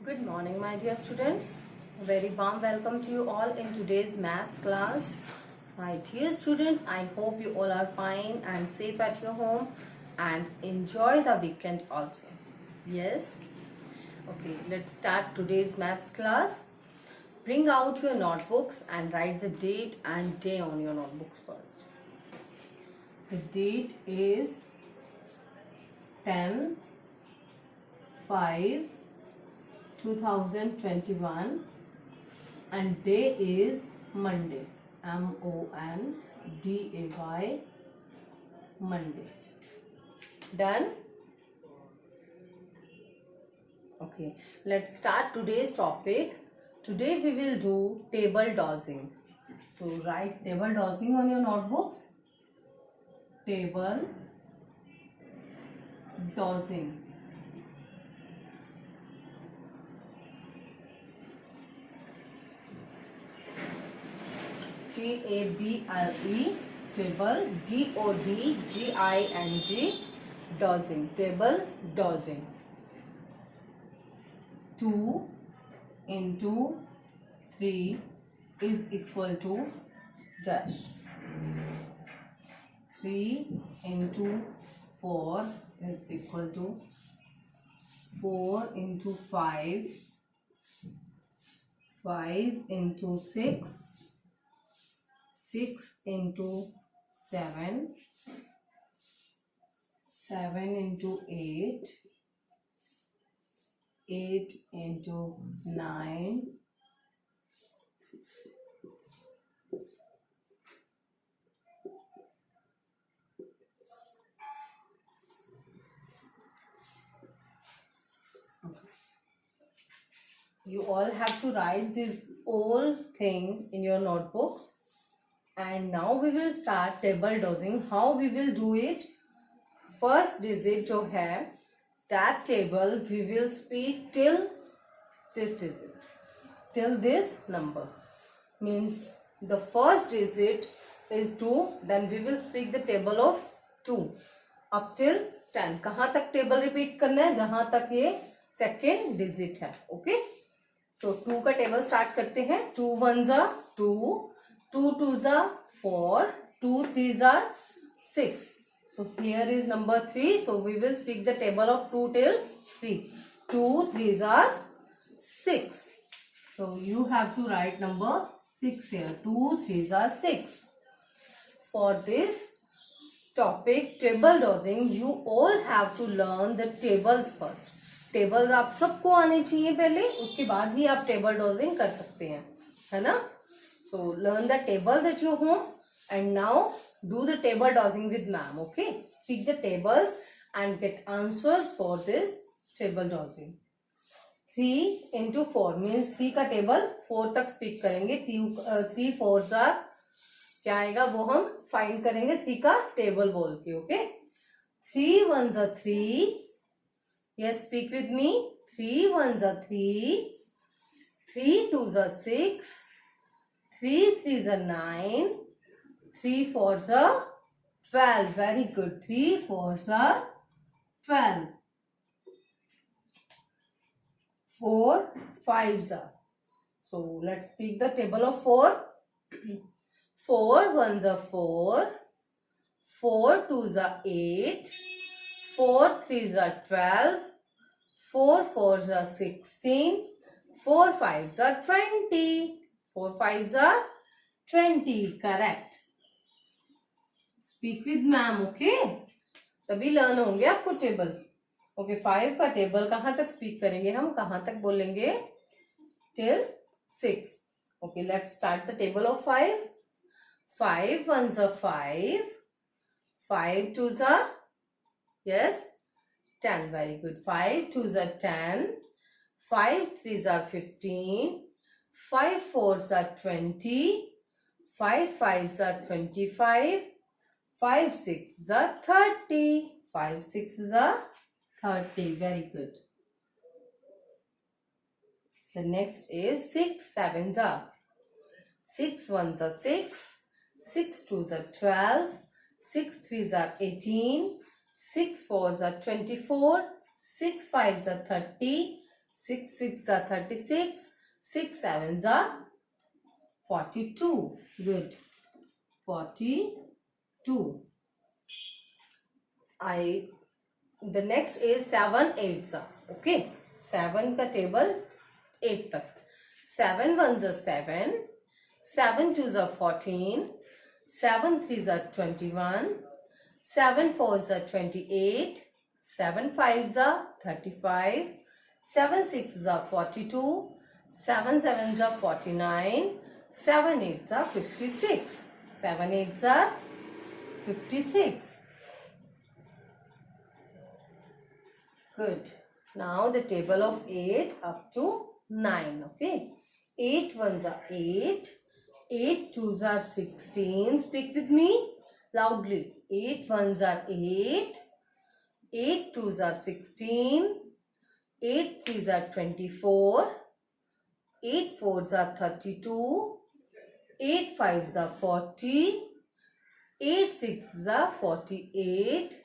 Good morning, my dear students. A very warm welcome to you all in today's maths class. My dear students, I hope you all are fine and safe at your home and enjoy the weekend also. Yes? Okay, let's start today's maths class. Bring out your notebooks and write the date and day on your notebooks first. The date is 10/5/2021 and day is Monday, Monday, Monday. Done? Okay, let's start today's topic. Today we will do table dowsing. So write table dowsing on your notebooks. Table dowsing. Table, table, dodging, dowsing, table dowsing. 2 into 3 is equal to dash. 3 into 4 is equal to 4 into 5, 5 into 6, 6 into 7, 7 into 8, 8 into 9, you all have to write this whole thing in your notebooks. And now we will start table dowsing. How we will do it? First digit जो है that table we will speak till this digit, till this number. Means the first digit is 2, then we will speak the table of 2 up till 10. कहाँ तक table repeat करना है? जहां तक ये second digit है. ओके, तो 2 का टेबल स्टार्ट करते हैं. 2 1s are 2, 2 2s are 4, 2 3s are 6. So here is number 3. So we will speak the table of 2 till 3. 2 3s are 6. So you have to write number 6 here. 2 3s are 6. For this topic table dowsing, you all have to learn the tables first. Tables आप सबको आने चाहिए पहले, उसके बाद ही आप table dodging कर सकते हैं, है ना? So learn the tables at your home and now do the table dodging with ma'am. Okay, speak the tables and get answers for this table dodging. 3 into 4 means 3 का टेबल 4 तक speak करेंगे. 3 4s are क्या आएगा वो हम find करेंगे 3 का table बोल के. Okay, 3 1s are 3. Yes, speak with me. 3 1s are 3, 3 2s are 6, 3 3s are 9, 3 4s are 12. Very good. 3 4s are 12. 4 5s are. So let's speak the table of 4. 4 1s are 4, 4 2s are 8, 4 3s are 12, 4 4s are 16, 4 5s are 20. 4 5s are 20. Correct. Speak with ma'am. Okay, तभी learn होंगे आपको table. Okay, 5 का table कहाँ तक speak करेंगे हम? कहाँ तक बोलेंगे? till 6. Okay, let's start the table of 5. 5 1s are 5, 5 2s are yes 10. Very good. 5 2s are 10, 5 3s are 15, 5 4s are 20, 5 5s are 25, 5 6s are 30, 5 6s are 30. Very good. The next is 6 7s are. 6 1s are 6, 6 2s are 12, 6 3s are 18, 6 4s are 24, 6 5s are 30, 6 6 are 36. 6 7s are 42. Good. 42. The next is 7 8s are. Okay. 7 का table 8 तक. 7 1s are 7. 7 2s are 14. 7 3s are 21. 7 4s are 28. 7 5s are 35. 7 6s are 42. 7 7s are 49. 7 8s are 56. 7 8s are 56. Good. Now the table of 8 up to 9. Okay. 8 1s are 8. 8 2s are 16. Speak with me loudly. 8 1s are 8. 8 2s are 16. 8 3s are 24. 8 4s are 32. 8 5s are 40. 8 6s are 48.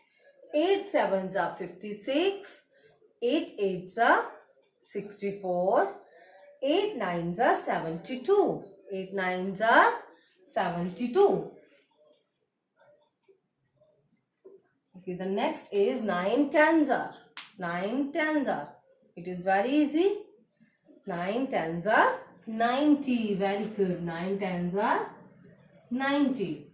8 7s are 56. 8 8s are 64. 8 9s are 72. 8 9s are 72. Okay, the next is 9 10s are. 9 10s are. It is very easy. 9 10s are 90. Very good. 9 10s are 90.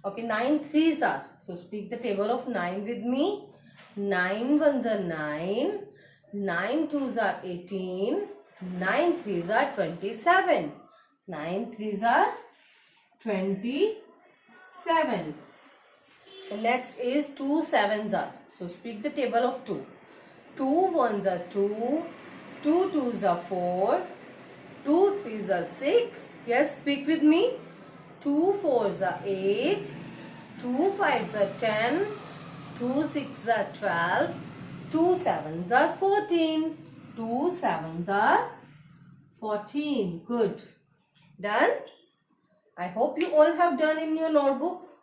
Okay, 9 3s are. So speak the table of 9 with me. 9 1s are 9. 9 2s are 18. 9 3s are 27. 9 3s are 27. The next is 2 7s are. So speak the table of 2. 2 1s are 2. 2 2s are 4. 2 3s are 6. Yes, speak with me. 2 4s are 8. 2 5s are 10. 2 6s are 12. 2 7s are 14. 2 7s are 14. Good. Done? I hope you all have done in your notebooks.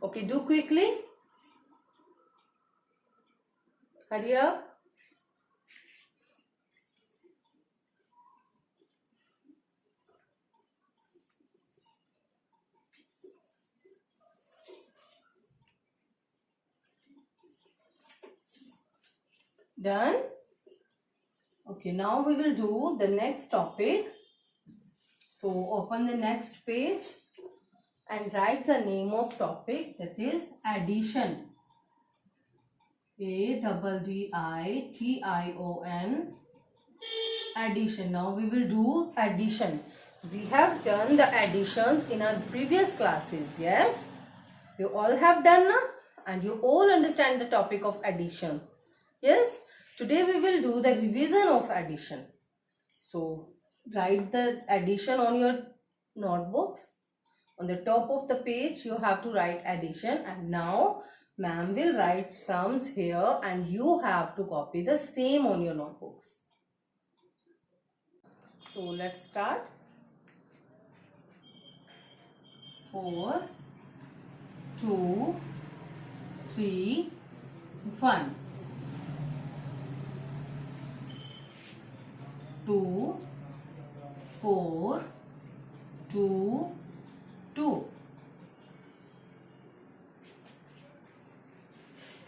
Okay, do quickly. Hurry up. Done? Okay, now we will do the next topic. So open the next page and write the name of topic, that is addition. ADDITION. Addition. Now we will do addition. We have done the additions in our previous classes. Yes, you all have done now, and you all understand the topic of addition. Yes, today we will do the revision of addition. So write the addition on your notebooks. On the top of the page you have to write addition, and now ma'am will write sums here and you have to copy the same on your notebooks. So let's start. 4 2 3 1. 2 4 2 2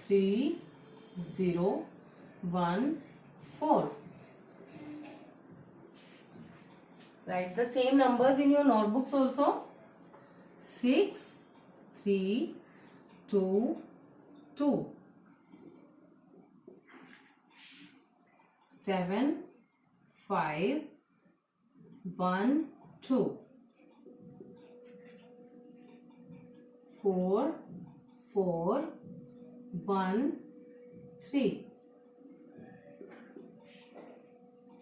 3 0 1 4. Write the same numbers in your notebooks also. 6 3 2 2. 7 5 1 2. 4 4 1 3.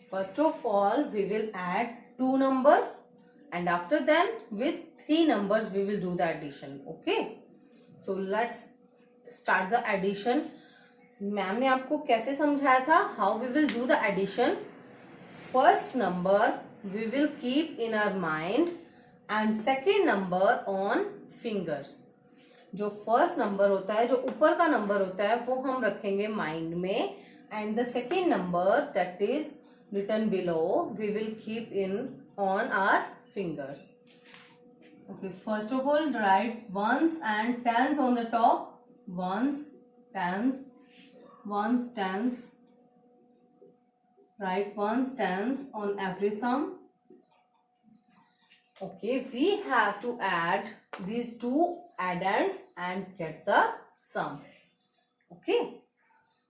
First of all, we will add 2 numbers, and after then with 3 numbers we will do the addition. Okay, so let's start the addition. Ma'am ने आपको कैसे समझाया था? How we will do the addition? First number we will keep in our mind and second number on fingers. जो first number होता है, जो ऊपर का नंबर होता है, वो हम रखेंगे माइंड में, and the second number that is written below we will keep in on our fingers. Okay, first of all write ones and tens on the top. Ones, tens, write ones, tens on every sum. Okay, we have to add these two addends and get the sum. Okay,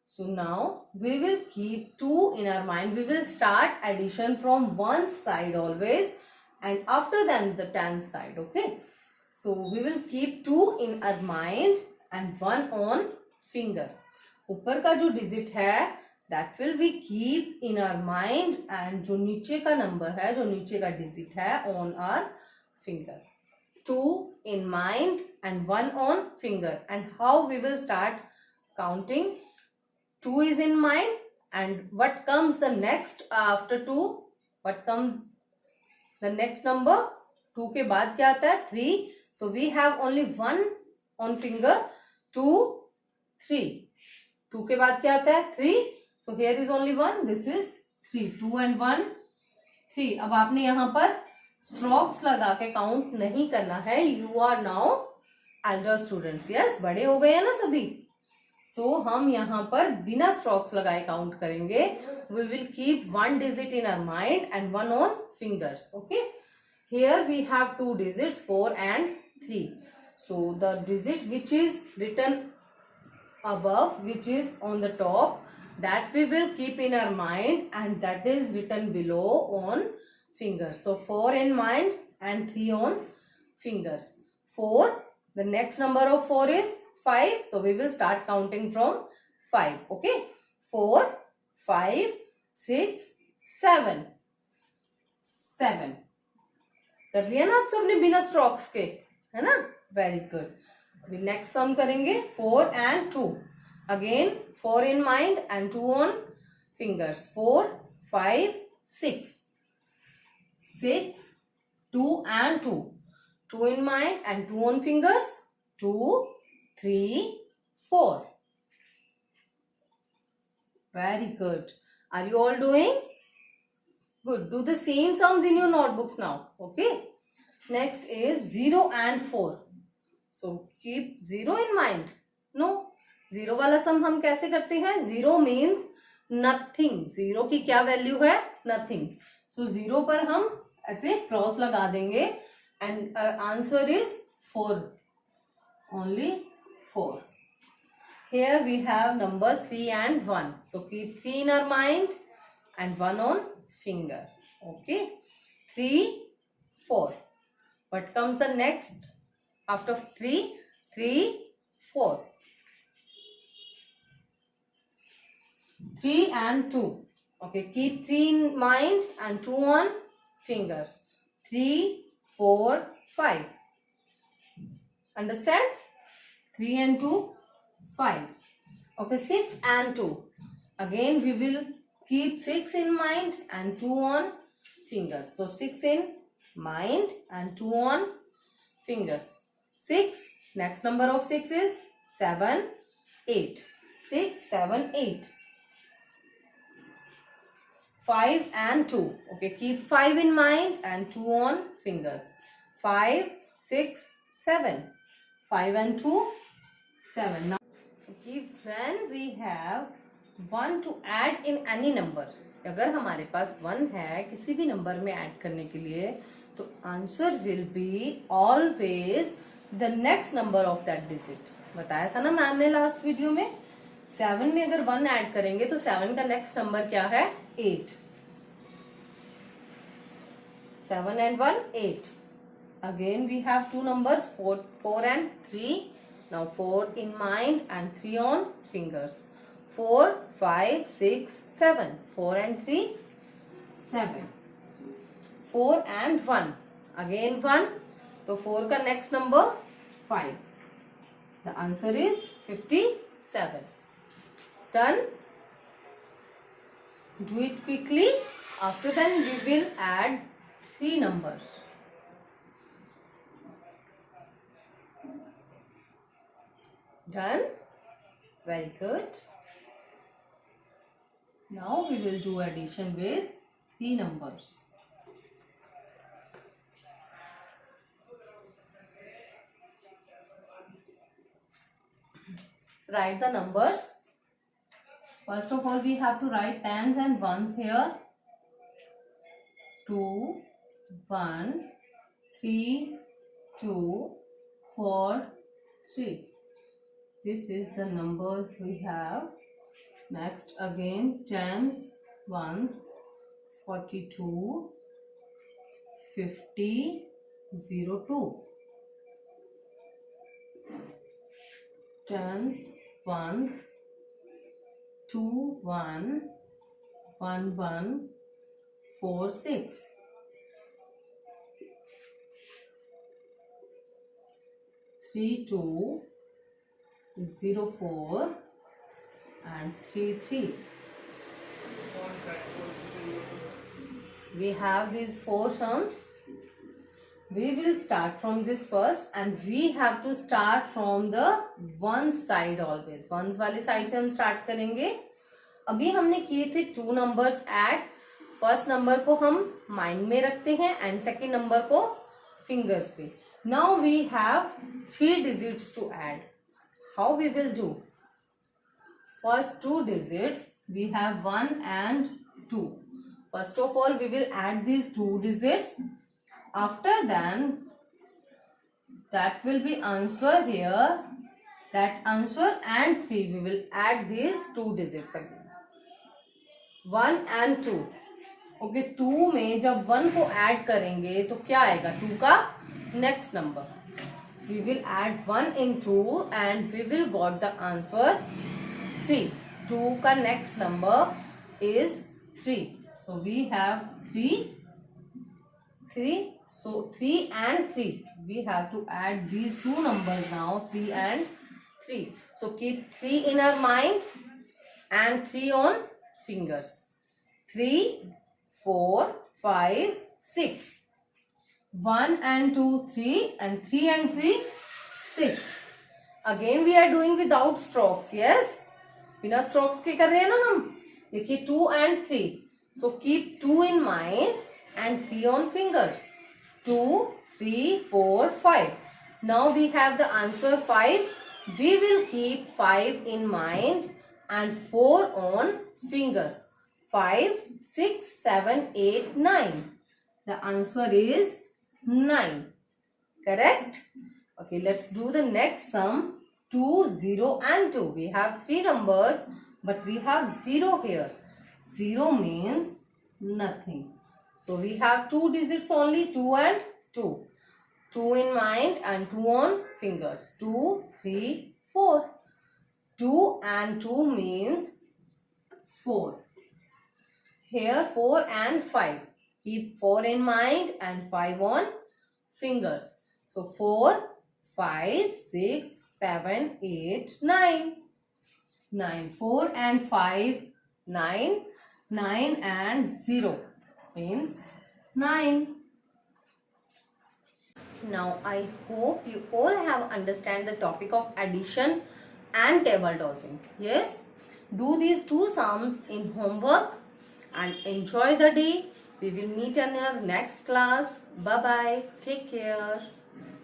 so now we will keep 2 in our mind. We will start addition from one side always and after then the tens side. Okay, so we will keep 2 in our mind and 1 on finger. ऊपर का जो digit है that will we keep in our mind and जो नीचे का number है, जो नीचे का डिजिट है on our finger. 2 in mind and 1 on finger. And how we will start counting? 2 is in mind and what comes the next after 2? What comes the next number? 2 के बाद क्या आता है? 3. So we have only 1 on finger. 2, 3. 2 के बाद क्या आता है? 3. So here is only 1. This is 3. 2 and 1, 3. अब आपने यहाँ पर स्ट्रोक्स लगा के काउंट नहीं करना है. You are now elder students. Yes, बड़े हो गए हैं ना सभी. So हम यहाँ पर बिना स्ट्रोक्स लगाए काउंट करेंगे. We will keep 1 digit in our mind and 1 on fingers. Okay. Here we have 2 digits, 4 and 3. So the digit which is written above, which is on the top, that we will keep in our mind and that is written below on fingers. So 4 in mind and 3 on fingers. 4, the next number of 4 is 5. So we will start counting from 5. Okay. 4, 5, 6, 7. 7. कर लिया ना आप सबने बिना strokes के, है ना? Very good. अभी नेक्स्ट सम करेंगे 4 and 2. Again 4 in mind and 2 on fingers. 4, 5, 6. 6, 2 and 2. 2 in mind and 2 on fingers. 2, 3, 4. Very good. Are you all doing? Good. Do the same sums in your notebooks now. Okay. Next is 0 and 4. So keep 0 in mind. No. 0 वाला सम हम कैसे करते हैं? 0 means nothing. 0 की क्या value है? Nothing. So 0 पर हम ऐसे क्रॉस लगा देंगे and our answer is 4. Only 4. Here we have numbers 3 and 1. So keep 3 in our mind and 1 on finger. Okay. 3, 4. What comes the next after 3? 3, 4. 3 and 2. Okay. Keep 3 in mind and 2 on fingers. 3, 4, 5. Understand? 3 and 2, 5. Okay. 6 and 2. Again we will keep 6 in mind and 2 on fingers. So 6 in mind and 2 on fingers. 6. Next number of 6 is 7, 8. 6, 7, 8. 5 and 2. Okay, keep 5 in mind and 2 on fingers. 5, 6, 7. 5 and 2, 7. Now, okay, when we have 1 to add in any number, अगर हमारे पास 1 है किसी भी number में add करने के लिए, तो answer will be always the next number of that digit. बताया था ना मैम ने लास्ट वीडियो में. 7 में अगर 1 ऐड करेंगे तो 7 का नेक्स्ट नंबर क्या है? 8. 7 and 1, 8. Again we have two numbers, 4 and 3. Now 4 in mind and 3 on fingers. 4, 5, 6, 7. 4 and 3, 7. 4 and 1. Again 1. So 4 का next number 5. The answer is 57. Done. Do it quickly. After that we will add 3 numbers. Done. Very good. Now we will do addition with 3 numbers. Write the numbers. First of all, we have to write tens and ones here. 2, 1, 3, 2, 4, 3. This is the numbers we have. Next again tens, ones, 42, 50, 02. Tens, ones, 2, 1, 1, 1, 4, 6. Three, 2, 0, 4 and 3, 3. We have these 4 sums. We will start from this first and we have to start from the ones side always. Ones वाले side से हम start करेंगे. अभी हमने किए थे 2 numbers add. First number को हम mind में रखते हैं and second number को fingers पे. Now we have 3 digits to add. How we will do? First 2 digits we have 1 and 2. First of all we will add these 2 digits. After then that will be answer here. That answer and 3 we will add these 2 digits again. 1 and 2. Okay, 2 में जब 1 को add करेंगे तो क्या आएगा? 2 का next number. We will add 1 in 2 and we will got the answer 3. 2 का next number is 3. So we have 3. So 3 and 3. We have to add these 2 numbers now, 3 and 3. So keep 3 in our mind and 3 on fingers. 3, 4, 5, 6. 1 and 2, 3 and 3 and 3, 6. Again we are doing without strokes. Yes? बिना strokes के कर रहे हैं ना हम. देखिए 2 and 3. So keep 2 in mind and 3 on fingers. 2, 3, 4, 5. Now we have the answer 5. We will keep 5 in mind and 4 on fingers. 5, 6, 7, 8, 9. The answer is 9. Correct? Okay, let's do the next sum. 2, 0 and 2. We have 3 numbers but we have 0 here. 0 means nothing. So we have 2 digits only, 2 and 2. 2 in mind and 2 on fingers. 2, 3, 4. 2 and 2 means 4. Here 4 and 5. Keep 4 in mind and 5 on fingers. So 4, 5, 6, 7, 8, 9. 9. 4 and 5, 9. 9 and 0 means 9. Now I hope you all have understand the topic of addition and table dosing. Yes? Do these 2 sums in homework and enjoy the day. We will meet in our next class. Bye bye. Take care.